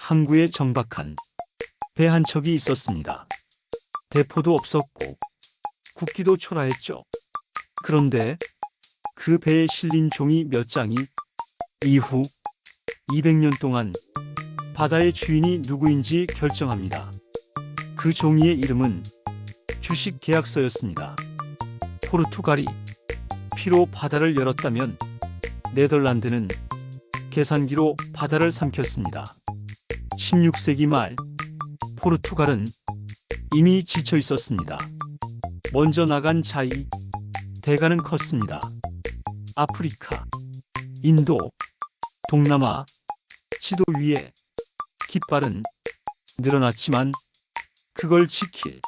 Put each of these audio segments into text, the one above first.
항구에 정박한 배 한 척이 있었습니다. 대포도 없었고 국기도 초라했죠. 그런데 그 배에 실린 종이 몇 장이 이후 200년 동안 바다의 주인이 누구인지 결정합니다. 그 종이의 이름은 주식 계약서였습니다. 포르투갈이 피로 바다를 열었다면 네덜란드는 계산기로 바다를 삼켰습니다. 16세기 말 포르투갈은 이미 지쳐 있었습니다. 먼저 나간 자위 대가는 컸습니다. 아프리카, 인도, 동남아 지도 위에 깃발은 늘어났지만 그걸 지킬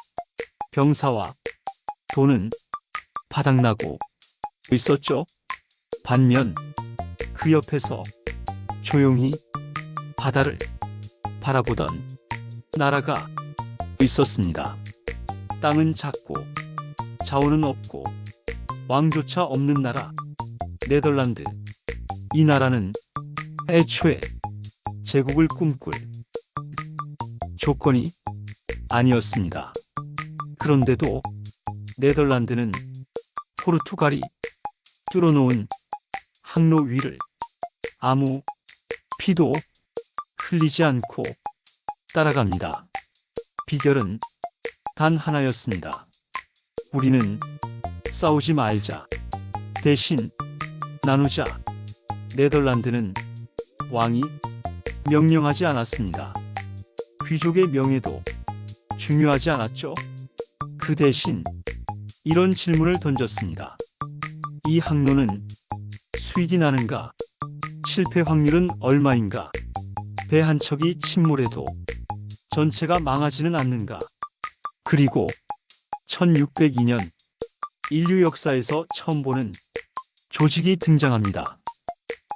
병사와 돈은 바닥나고 있었죠. 반면 그 옆에서 조용히 바다를 바라보던 나라가 있었습니다. 땅은 작고 자원은 없고 왕조차 없는 나라 네덜란드. 이 나라는 애초에 제국을 꿈꿀 조건이 아니었습니다. 그런데도 네덜란드는 포르투갈이 뚫어놓은 항로 위를 아무 피도 흘리지 않고 따라갑니다. 비결은 단 하나였습니다. 우리는 싸우지 말자. 대신 나누자. 네덜란드는 왕이 명령하지 않았습니다. 귀족의 명예도 중요하지 않았죠. 그 대신 이런 질문을 던졌습니다. 이 항로는 수익이 나는가? 실패 확률은 얼마인가? 배 한 척이 침몰해도 전체가 망하지는 않는가? 그리고 1602년 인류 역사에서 처음 보는 조직이 등장합니다.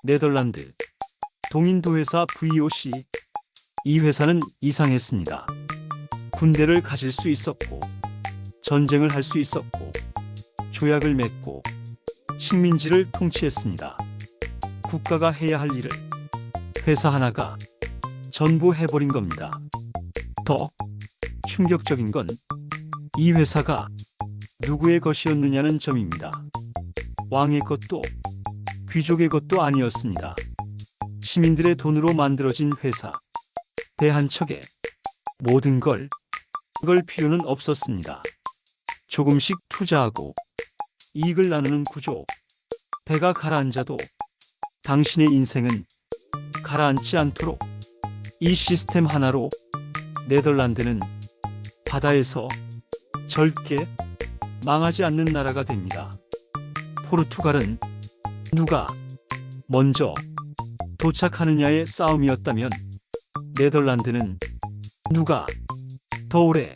네덜란드 동인도 회사 VOC. 이 회사는 이상했습니다. 군대를 가질 수 있었고 전쟁을 할 수 있었고 조약을 맺고 식민지를 통치했습니다. 국가가 해야 할 일을 회사 하나가 전부 해버린 겁니다. 더 충격적인 건 이 회사가 누구의 것이었느냐는 점입니다. 왕의 것도 귀족의 것도 아니었습니다. 시민들의 돈으로 만들어진 회사. 배 한 척에 모든 걸 필요는 없었습니다. 조금씩 투자하고 이익을 나누는 구조. 배가 가라앉아도 당신의 인생은 가라앉지 않도록 이 시스템 하나로 네덜란드는 바다에서 절대 망하지 않는 나라가 됩니다. 포르투갈은 누가 먼저 도착하느냐의 싸움이었다면 네덜란드는 누가 더 오래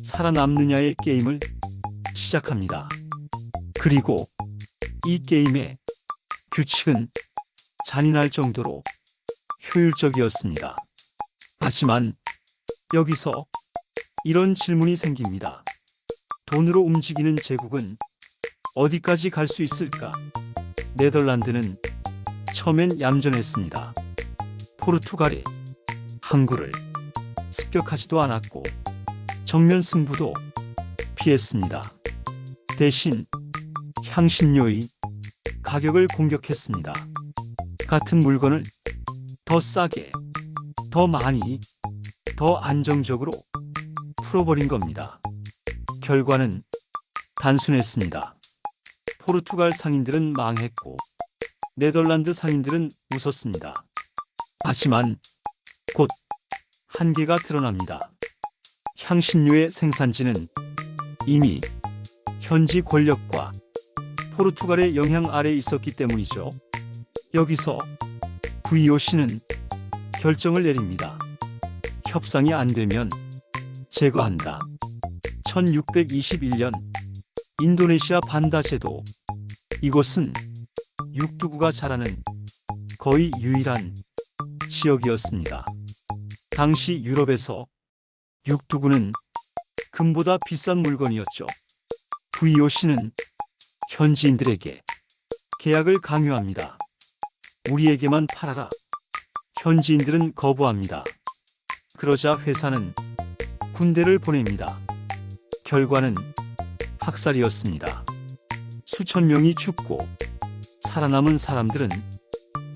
살아남느냐의 게임을 시작합니다. 그리고 이 게임의 규칙은 잔인할 정도로 효율적이었습니다. 하지만 여기서 이런 질문이 생깁니다. 돈으로 움직이는 제국은 어디까지 갈 수 있을까? 네덜란드는 처음엔 얌전했습니다. 포르투갈이 항구를 습격하지도 않았고 정면 승부도 피했습니다. 대신 향신료의 가격을 공격했습니다. 같은 물건을 더 싸게, 더 많이, 더 안정적으로 풀어버린 겁니다. 결과는 단순했습니다. 포르투갈 상인들은 망했고 네덜란드 상인들은 웃었습니다. 하지만 곧 한계가 드러납니다. 향신료의 생산지는 이미 현지 권력과 포르투갈의 영향 아래 있었기 때문이죠. 여기서 VOC는 결정을 내립니다. 협상이 안 되면 제거한다. 1621년 인도네시아 반다 제도. 이곳은 육두구가 자라는 거의 유일한 지역이었습니다. 당시 유럽에서 육두구는 금보다 비싼 물건이었죠. VOC는 현지인들에게 계약을 강요합니다. 우리에게만 팔아라. 현지인들은 거부합니다. 그러자 회사는 군대를 보냅니다. 결과는 학살이었습니다. 수천 명이 죽고 살아남은 사람들은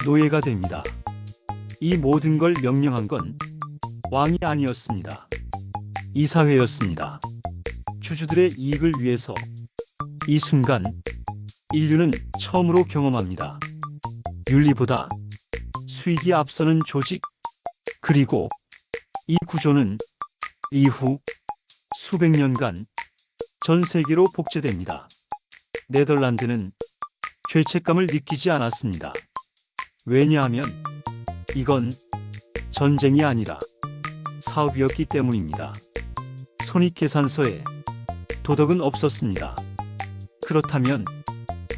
노예가 됩니다. 이 모든 걸 명령한 건 왕이 아니었습니다. 이사회였습니다. 주주들의 이익을 위해서 이 순간 인류는 처음으로 경험합니다. 윤리보다 수익이 앞서는 조직, 그리고 이 구조는 이후 수백 년간 전 세계로 복제됩니다. 네덜란드는 죄책감을 느끼지 않았습니다. 왜냐하면 이건 전쟁이 아니라 사업이었기 때문입니다. 손익계산서에 도덕은 없었습니다. 그렇다면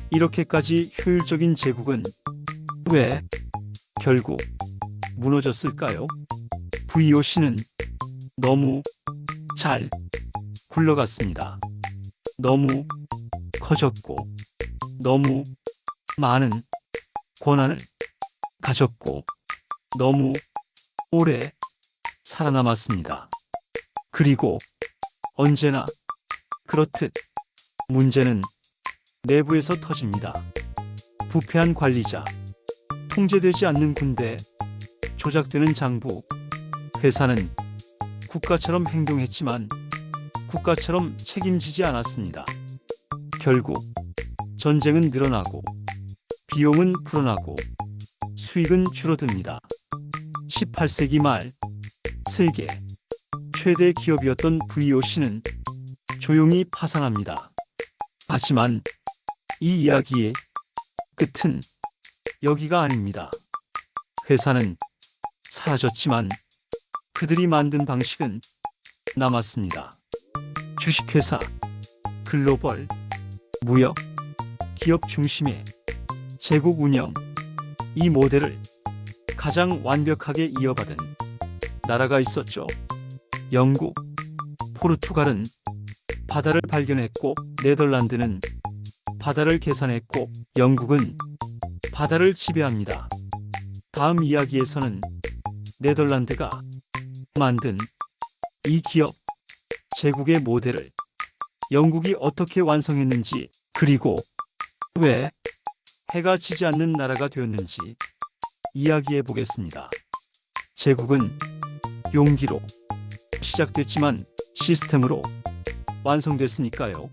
이렇게까지 효율적인 제국은 왜 결국 무너졌을까요? VOC는 너무 잘 굴러갔습니다. 너무 커졌고 너무 많은 권한을 가졌고 너무 오래 살아남았습니다. 그리고 언제나 그렇듯 문제는 내부에서 터집니다. 부패한 관리자, 통제되지 않는 군대, 조작되는 장부. 회사는 국가처럼 행동했지만 국가처럼 책임지지 않았습니다. 결국 전쟁은 늘어나고 비용은 불어나고 수익은 줄어듭니다. 18세기 말 세계 최대 기업이었던 VOC는 조용히 파산합니다. 하지만 이 이야기의 끝은 여기가 아닙니다. 회사는 사라졌지만 그들이 만든 방식은 남았습니다. 주식회사, 글로벌, 무역, 기업 중심의 제국 운영. 이 모델을 가장 완벽하게 이어받은 나라가 있었죠. 영국, 포르투갈은 바다를 발견했고 네덜란드는 바다를 계산했고 영국은 바다를 지배합니다. 다음 이야기에서는 네덜란드가 만든 이 기업 제국의 모델을 영국이 어떻게 완성했는지, 그리고 왜 해가 지지 않는 나라가 되었는지 이야기해 보겠습니다. 제국은 용기로 시작됐지만 시스템으로 완성됐으니까요.